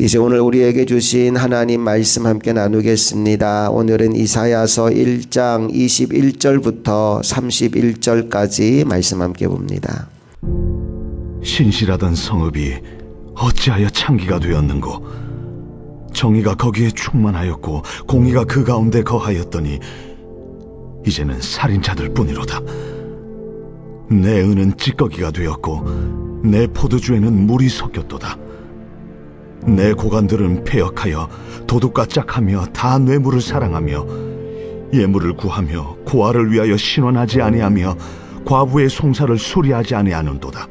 이제 오늘 우리에게 주신 하나님 말씀 함께 나누겠습니다. 오늘은 이사야서 1장 21절부터 31절까지 말씀 함께 봅니다. 신실하던 성읍이 어찌하여 창기가 되었는고? 정의가 거기에 충만하였고 공의가 그 가운데 거하였더니 이제는 살인자들 뿐이로다. 내 은은 찌꺼기가 되었고 내 포도주에는 물이 섞였도다. 내 고관들은 패역하여 도둑과 짝하며 다 뇌물을 사랑하며 예물을 구하며 고아를 위하여 신원하지 아니하며 과부의 송사를 수리하지 아니하는도다.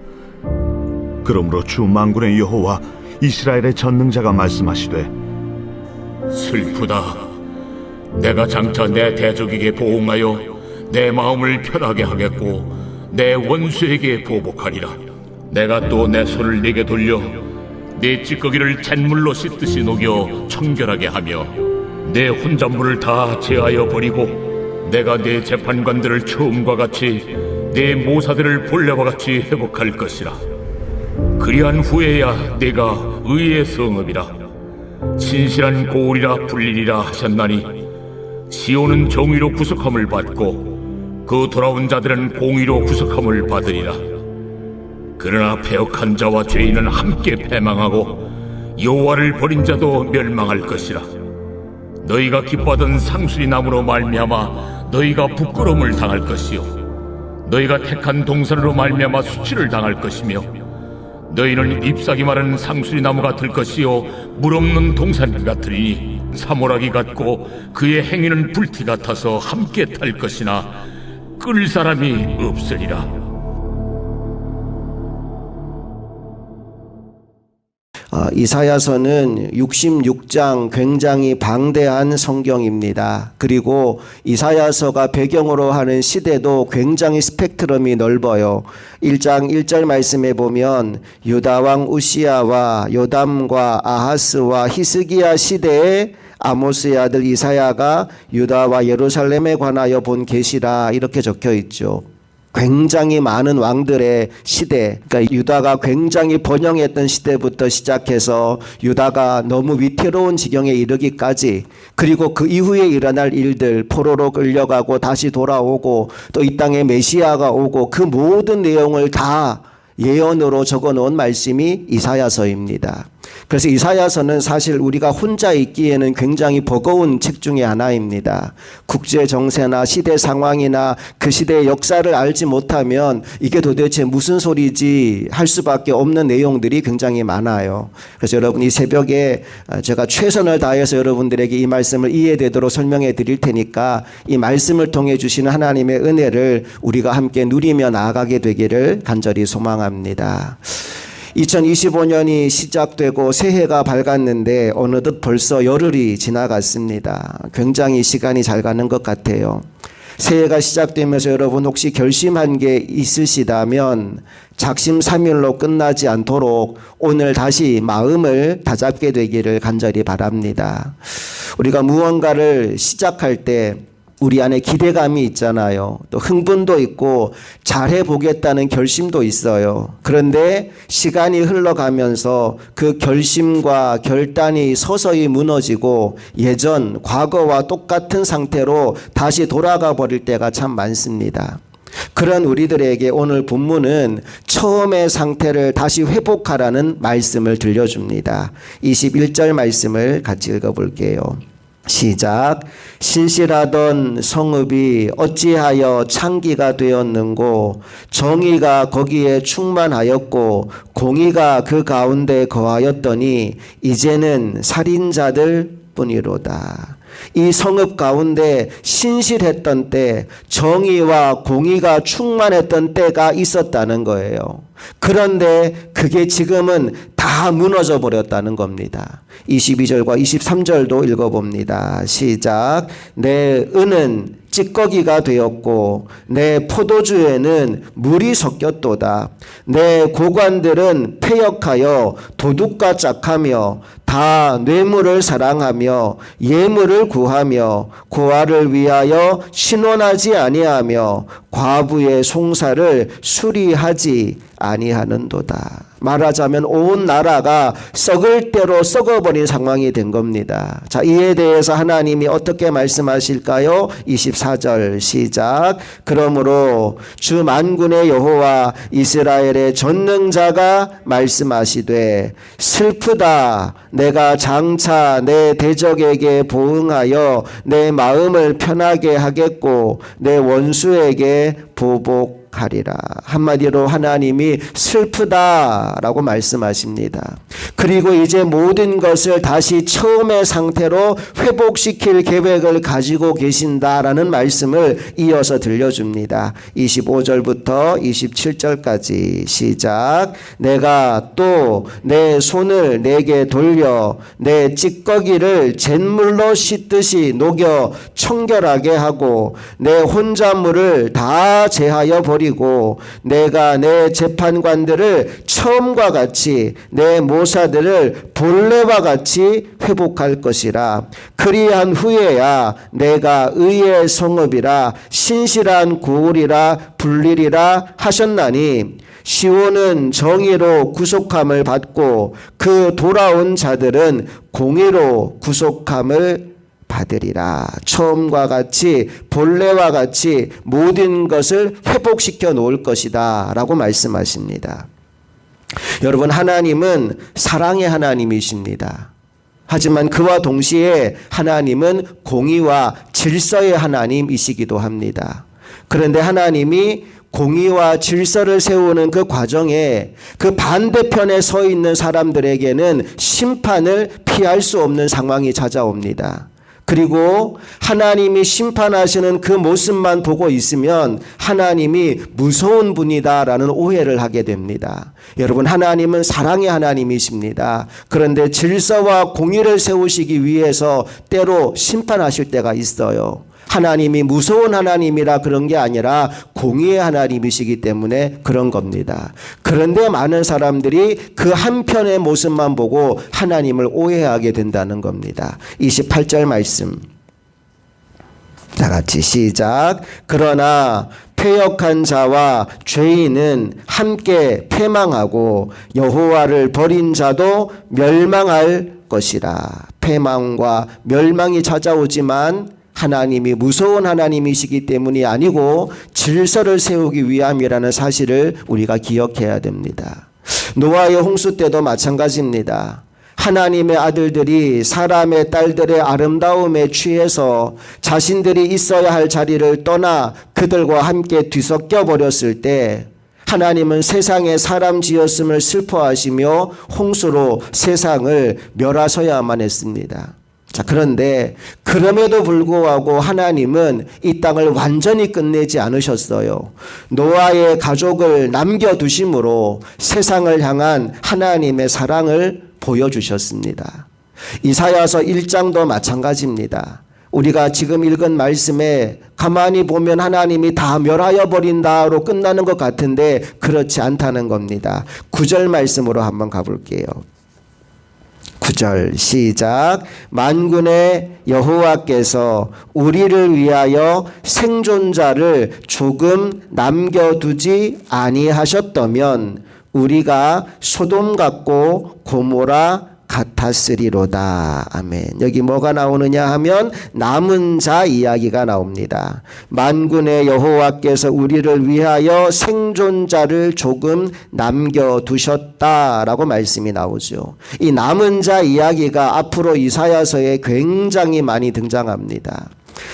그러므로 주 만군의 여호와 이스라엘의 전능자가 말씀하시되, 슬프다. 내가 장차 내 대적에게 보응하여 내 마음을 편하게 하겠고 내 원수에게 보복하리라. 내가 또 내 손을 네게 돌려 네 찌꺼기를 잿물로 씻듯이 녹여 청결하게 하며 내 혼잣물을 다 제하여 버리고 내가 네 재판관들을 처음과 같이 네 모사들을 본래와 같이 회복할 것이라. 그리한 후에야 내가 의의 성읍이라 신실한 고을이라 불리리라 하셨나니, 시온은 정의로 구속함을 받고 그 돌아온 자들은 공의로 구속함을 받으리라. 그러나 패역한 자와 죄인은 함께 패망하고 여호와를 버린 자도 멸망할 것이라. 너희가 기뻐하던 상수리 나무로 말미암아 너희가 부끄러움을 당할 것이요 너희가 택한 동산으로 말미암아 수치를 당할 것이며, 너희는 잎사귀 마른 상수리 나무가 될 것이요 물 없는 동산 같으리니 사모라기 같고 그의 행위는 불티 같아서 함께 탈 것이나 끌 사람이 없으리라. 이사야서는 66장 굉장히 방대한 성경입니다. 그리고 이사야서가 배경으로 하는 시대도 굉장히 스펙트럼이 넓어요. 1장 1절 말씀에 보면 유다 왕 우시야와 요담과 아하스와 히스기야 시대에 아모스의 아들 이사야가 유다와 예루살렘에 관하여 본 계시라, 이렇게 적혀 있죠. 굉장히 많은 왕들의 시대, 그러니까 유다가 굉장히 번영했던 시대부터 시작해서 유다가 너무 위태로운 지경에 이르기까지, 그리고 그 이후에 일어날 일들, 포로로 끌려가고 다시 돌아오고 또 이 땅에 메시아가 오고, 그 모든 내용을 다 예언으로 적어놓은 말씀이 이사야서입니다. 그래서 이사야서는 사실 우리가 혼자 읽기에는 굉장히 버거운 책 중에 하나입니다. 국제 정세나 시대 상황이나 그 시대의 역사를 알지 못하면 이게 도대체 무슨 소리지 할 수밖에 없는 내용들이 굉장히 많아요. 그래서 여러분, 이 새벽에 제가 최선을 다해서 여러분들에게 이 말씀을 이해되도록 설명해 드릴 테니까 이 말씀을 통해 주시는 하나님의 은혜를 우리가 함께 누리며 나아가게 되기를 간절히 소망합니다. 2025년이 시작되고 새해가 밝았는데 어느덧 벌써 열흘이 지나갔습니다. 굉장히 시간이 잘 가는 것 같아요. 새해가 시작되면서 여러분 혹시 결심한 게 있으시다면 작심삼일로 끝나지 않도록 오늘 다시 마음을 다잡게 되기를 간절히 바랍니다. 우리가 무언가를 시작할 때 우리 안에 기대감이 있잖아요. 또 흥분도 있고 잘해보겠다는 결심도 있어요. 그런데 시간이 흘러가면서 그 결심과 결단이 서서히 무너지고 예전 과거와 똑같은 상태로 다시 돌아가 버릴 때가 참 많습니다. 그런 우리들에게 오늘 본문은 처음의 상태를 다시 회복하라는 말씀을 들려줍니다. 21절 말씀을 같이 읽어볼게요. 시작. 신실하던 성읍이 어찌하여 창기가 되었는고? 정의가 거기에 충만하였고 공의가 그 가운데 거하였더니 이제는 살인자들 뿐이로다. 이 성읍 가운데 신실했던 때, 정의와 공의가 충만했던 때가 있었다는 거예요. 그런데 그게 지금은 다 무너져 버렸다는 겁니다. 22절과 23절도 읽어봅니다. 시작. 내 은은 찌꺼기가 되었고 내 포도주에는 물이 섞였도다. 내 고관들은 패역하여 도둑과 짝하며 다 뇌물을 사랑하며 예물을 구하며 고아를 위하여 신원하지 아니하며 과부의 송사를 수리하지 아니하는도다. 말하자면 온 나라가 썩을 대로 썩어버린 상황이 된 겁니다. 자, 이에 대해서 하나님이 어떻게 말씀하실까요? 24절 시작. 그러므로 주 만군의 여호와 이스라엘의 전능자가 말씀하시되 슬프다. 내가 장차 내 대적에게 보응하여 내 마음을 편하게 하겠고 내 원수에게 보복하리라. 한마디로 하나님이 슬프다라고 말씀하십니다. 그리고 이제 모든 것을 다시 처음의 상태로 회복시킬 계획을 가지고 계신다라는 말씀을 이어서 들려줍니다. 25절부터 27절까지 시작. 내가 또 내 손을 내게 돌려 내 찌꺼기를 잿물로 씻듯이 녹여 청결하게 하고 내 혼잣물을 다 제하여 버리고 내가 내 재판관들을 처음과 같이 내 모사들을 본래와 같이 회복할 것이라. 그리한 후에야 내가 의의 성읍이라 신실한 구울이라 불리리라 하셨나니 시온은 정의로 구속함을 받고 그 돌아온 자들은 공의로 구속함을 받으리라. 처음과 같이 본래와 같이 모든 것을 회복시켜 놓을 것이다 라고 말씀하십니다. 여러분, 하나님은 사랑의 하나님이십니다. 하지만 그와 동시에 하나님은 공의와 질서의 하나님이시기도 합니다. 그런데 하나님이 공의와 질서를 세우는 그 과정에 그 반대편에 서 있는 사람들에게는 심판을 피할 수 없는 상황이 찾아옵니다. 그리고 하나님이 심판하시는 그 모습만 보고 있으면 하나님이 무서운 분이다라는 오해를 하게 됩니다. 여러분, 하나님은 사랑의 하나님이십니다. 그런데 질서와 공의를 세우시기 위해서 때로 심판하실 때가 있어요. 하나님이 무서운 하나님이라 그런 게 아니라 공의의 하나님이시기 때문에 그런 겁니다. 그런데 많은 사람들이 그 한편의 모습만 보고 하나님을 오해하게 된다는 겁니다. 28절 말씀 다 같이 시작. 그러나 패역한 자와 죄인은 함께 패망하고 여호와를 버린 자도 멸망할 것이라. 패망과 멸망이 찾아오지만 하나님이 무서운 하나님이시기 때문이 아니고 질서를 세우기 위함이라는 사실을 우리가 기억해야 됩니다. 노아의 홍수 때도 마찬가지입니다. 하나님의 아들들이 사람의 딸들의 아름다움에 취해서 자신들이 있어야 할 자리를 떠나 그들과 함께 뒤섞여 버렸을 때 하나님은 세상에 사람 지었음을 슬퍼하시며 홍수로 세상을 멸하셔야만 했습니다. 자, 그런데 그럼에도 불구하고 하나님은 이 땅을 완전히 끝내지 않으셨어요. 노아의 가족을 남겨두심으로 세상을 향한 하나님의 사랑을 보여주셨습니다. 이사야서 1장도 마찬가지입니다. 우리가 지금 읽은 말씀에 가만히 보면 하나님이 다 멸하여 버린다로 끝나는 것 같은데 그렇지 않다는 겁니다. 9절 말씀으로 한번 가볼게요. 9절 시작. 만군의 여호와께서 우리를 위하여 생존자를 조금 남겨두지 아니하셨다면 우리가 소돔 같고 고모라 같았으리로다. 아멘. 여기 뭐가 나오느냐 하면 남은 자 이야기가 나옵니다. 만군의 여호와께서 우리를 위하여 생존자를 조금 남겨두셨다라고 말씀이 나오죠. 이 남은 자 이야기가 앞으로 이사야서에 굉장히 많이 등장합니다.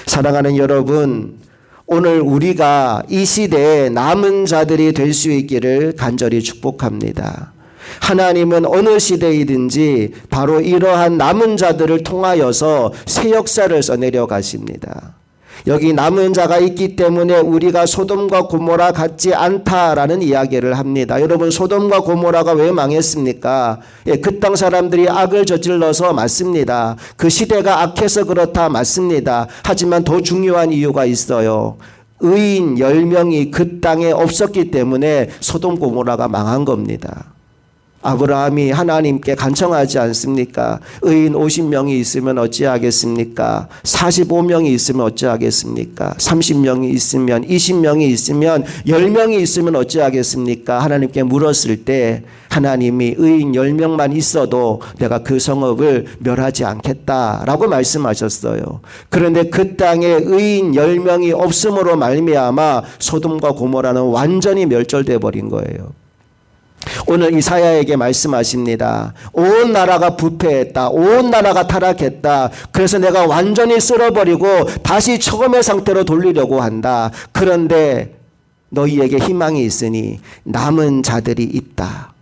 사랑하는 여러분, 오늘 우리가 이 시대에 남은 자들이 될 수 있기를 간절히 축복합니다. 하나님은 어느 시대이든지 바로 이러한 남은 자들을 통하여서 새 역사를 써내려 가십니다. 여기 남은 자가 있기 때문에 우리가 소돔과 고모라 같지 않다라는 이야기를 합니다. 여러분, 소돔과 고모라가 왜 망했습니까? 그 땅 사람들이 악을 저질러서 맞습니다. 그 시대가 악해서 그렇다 맞습니다. 하지만 더 중요한 이유가 있어요. 의인 10명이 그 땅에 없었기 때문에 소돔 고모라가 망한 겁니다. 아브라함이 하나님께 간청하지 않습니까? 의인 50명이 있으면 어찌하겠습니까? 45명이 있으면 어찌하겠습니까? 30명이 있으면, 20명이 있으면, 10명이 있으면 어찌하겠습니까? 하나님께 물었을 때 하나님이 의인 10명만 있어도 내가 그 성읍을 멸하지 않겠다라고 말씀하셨어요. 그런데 그 땅에 의인 10명이 없음으로 말미암아 소돔과 고모라는 완전히 멸절돼 버린 거예요. 오늘 이사야에게 말씀하십니다. 온 나라가 부패했다. 온 나라가 타락했다. 그래서 내가 완전히 쓸어버리고 다시 처음의 상태로 돌리려고 한다. 그런데 너희에게 희망이 있으니 남은 자들이 있다.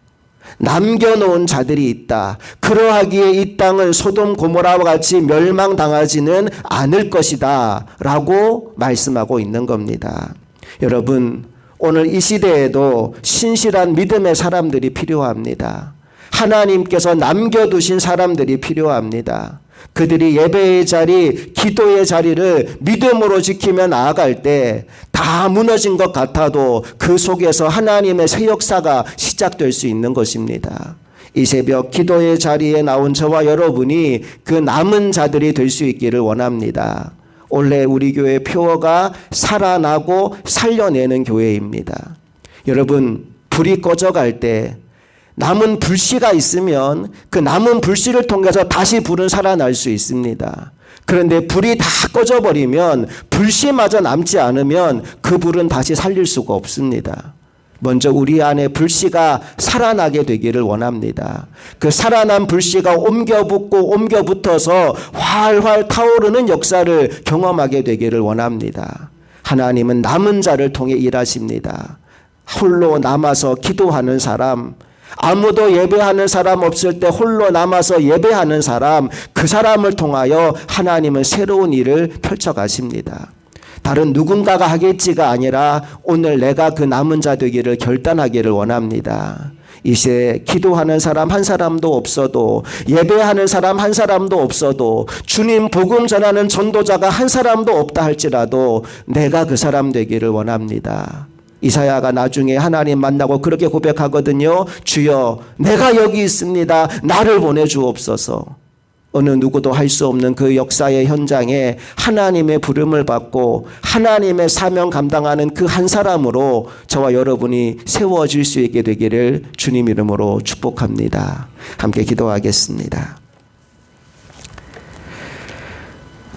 남겨놓은 자들이 있다. 그러하기에 이 땅은 소돔 고모라와 같이 멸망당하지는 않을 것이다 라고 말씀하고 있는 겁니다. 여러분, 오늘 이 시대에도 신실한 믿음의 사람들이 필요합니다. 하나님께서 남겨두신 사람들이 필요합니다. 그들이 예배의 자리, 기도의 자리를 믿음으로 지키며 나아갈 때 다 무너진 것 같아도 그 속에서 하나님의 새 역사가 시작될 수 있는 것입니다. 이 새벽 기도의 자리에 나온 저와 여러분이 그 남은 자들이 될 수 있기를 원합니다. 원래 우리 교회 표어가 살아나고 살려내는 교회입니다. 여러분, 불이 꺼져갈 때 남은 불씨가 있으면 그 남은 불씨를 통해서 다시 불은 살아날 수 있습니다. 그런데 불이 다 꺼져버리면 불씨마저 남지 않으면 그 불은 다시 살릴 수가 없습니다. 먼저 우리 안에 불씨가 살아나게 되기를 원합니다. 그 살아난 불씨가 옮겨 붙어서 활활 타오르는 역사를 경험하게 되기를 원합니다. 하나님은 남은 자를 통해 일하십니다. 홀로 남아서 기도하는 사람, 아무도 예배하는 사람 없을 때 홀로 남아서 예배하는 사람, 그 사람을 통하여 하나님은 새로운 일을 펼쳐가십니다. 다른 누군가가 하겠지가 아니라 오늘 내가 그 남은 자 되기를 결단하기를 원합니다. 이제 기도하는 사람 한 사람도 없어도, 예배하는 사람 한 사람도 없어도, 주님 복음 전하는 전도자가 한 사람도 없다 할지라도 내가 그 사람 되기를 원합니다. 이사야가 나중에 하나님 만나고 그렇게 고백하거든요. 주여, 내가 여기 있습니다. 나를 보내주옵소서. 어느 누구도 할 수 없는 그 역사의 현장에 하나님의 부름을 받고 하나님의 사명 감당하는 그 한 사람으로 저와 여러분이 세워질 수 있게 되기를 주님 이름으로 축복합니다. 함께 기도하겠습니다.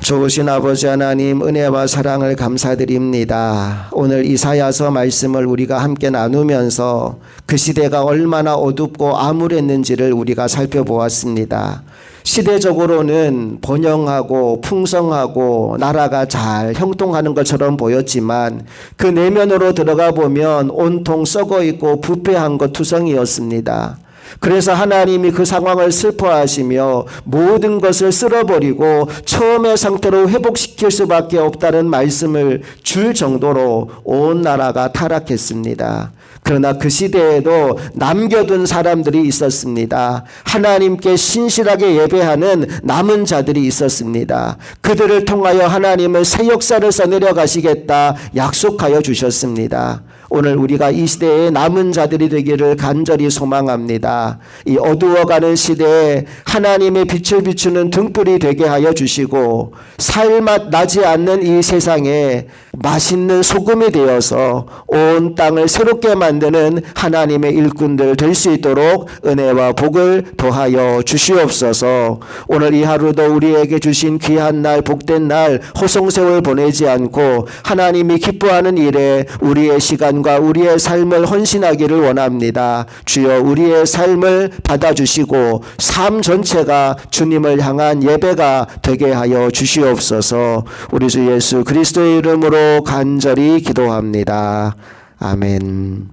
좋으신 아버지 하나님, 은혜와 사랑을 감사드립니다. 오늘 이사야서 말씀을 우리가 함께 나누면서 그 시대가 얼마나 어둡고 암울했는지를 우리가 살펴보았습니다. 시대적으로는 번영하고 풍성하고 나라가 잘 형통하는 것처럼 보였지만 그 내면으로 들어가 보면 온통 썩어 있고 부패한 것 투성이었습니다. 그래서 하나님이 그 상황을 슬퍼하시며 모든 것을 쓸어버리고 처음의 상태로 회복시킬 수밖에 없다는 말씀을 줄 정도로 온 나라가 타락했습니다. 그러나 그 시대에도 남겨둔 사람들이 있었습니다. 하나님께 신실하게 예배하는 남은 자들이 있었습니다. 그들을 통하여 하나님은 새 역사를 써내려 가시겠다 약속하여 주셨습니다. 오늘 우리가 이 시대에 남은 자들이 되기를 간절히 소망합니다. 이 어두워가는 시대에 하나님의 빛을 비추는 등불이 되게 하여 주시고 살맛 나지 않는 이 세상에 맛있는 소금이 되어서 온 땅을 새롭게 만드는 하나님의 일꾼들 될 수 있도록 은혜와 복을 더하여 주시옵소서. 오늘 이 하루도 우리에게 주신 귀한 날, 복된 날, 호성세월 보내지 않고 하나님이 기뻐하는 일에 우리의 시간과 우리의 삶을 헌신하기를 원합니다. 주여, 우리의 삶을 받아주시고 삶 전체가 주님을 향한 예배가 되게 하여 주시옵소서. 우리 주 예수 그리스도의 이름으로 간절히 기도합니다. 아멘.